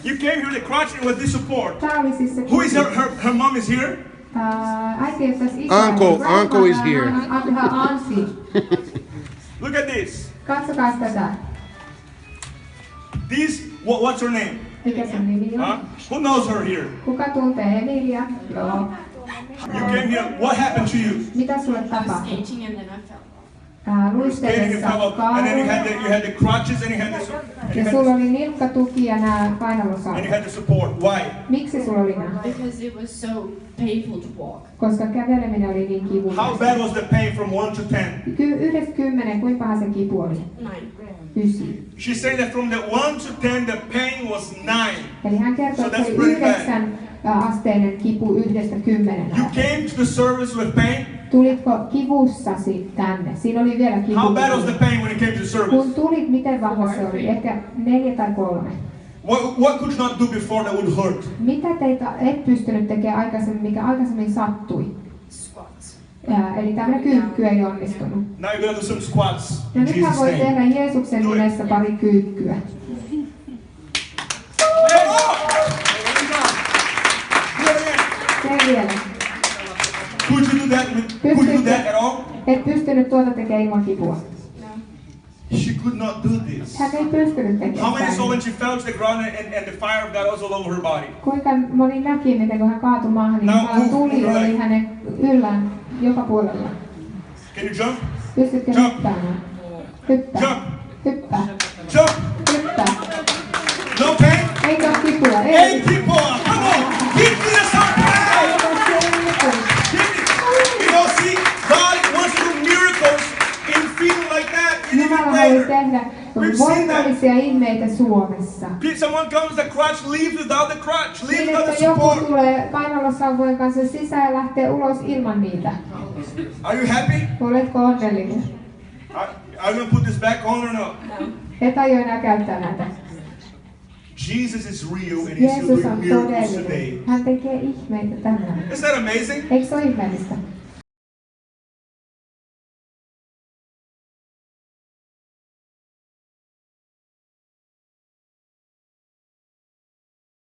You came here, the crutch, and with this support. Tää oli siis se Who is her mom is here? äiti on tässä isolla. Uncle is here. Ansi. Look at this. Katsokaa tätä. What's her name? Mikä sen nimi on? Who knows her here? Kuka tuntee Emilia? Joo. You came here. What happened to you? Mitä sulle tapahtui? Skating and then I fell. Luisteellessa And then you had the crutches and you had ja sulla oli nilkkatuki ja nämä and you kainalosauvat. had the support. Why? Miksi sulla oli nämä? Because it was so painful to walk. Koska käveleminen oli niin How kivuliasta. bad was the pain from 1 to 10? 1–10, kuinka paha se kipu oli? 9. She's saying that from the 1 to 10, the pain was 9. Eli hän kertoi, että se oli 9 asteinen kipu 1–10. You came to the service with pain? Tulitko kivussasi tänne? Siinä oli vielä kivu. How bad was the pain when you came to the service? Kun tulit, miten vahva se oli? Ehkä 4 tai 3. What could you not do before that would hurt? Mitä teitä et pystynyt tekemään aikaisemmin, mikä aikaisemmin sattui? Squats. Eli tämmöinen kyykky ei onnistunut. Now you're gonna do some squats No in nyt Jesus' voi name. tehdä Jeesuksen nimessä pari kyykkyä. Tee vielä. Could you do that at all? Et pystynyt tuota tekemään ilman kipua. She could not do this. Hän ei pystynyt How tekemään many saw when sitä. she fell to the ground and the fire of God was all over her body? Kuinka moni näki, miten kun hän kaatui maahan, niin Now move tuli to the oli right. hänen yllään joka puolella. Can you jump? Pystytkö Jump. hyppäämään? Hyppää. Jump. Hyppää. Jump! Hyppää. No pain? Eikä ole kipua. Hey people, come on! Give me some praise! You know, see, God wants to do miracles in feeling like that, in Jumala even haluaa greater. tehdä We've seen that. voimallisia ihmeitä Suomessa. Someone comes the crutch, leaves without the crutch, leaves Niin, without the että joku support. tulee kainalosauvojen kanssa sisään ja lähtee ulos ilman niitä. Are you happy? Oletko onnellinen? Are you gonna put this back on or no? Et aio enää käyttää näitä. Jesus is real and he's Jeesus doing on miracles todellinen. today. Hän tekee ihmeitä tänään. Isn't that amazing? Eikö se ole ihmeellistä?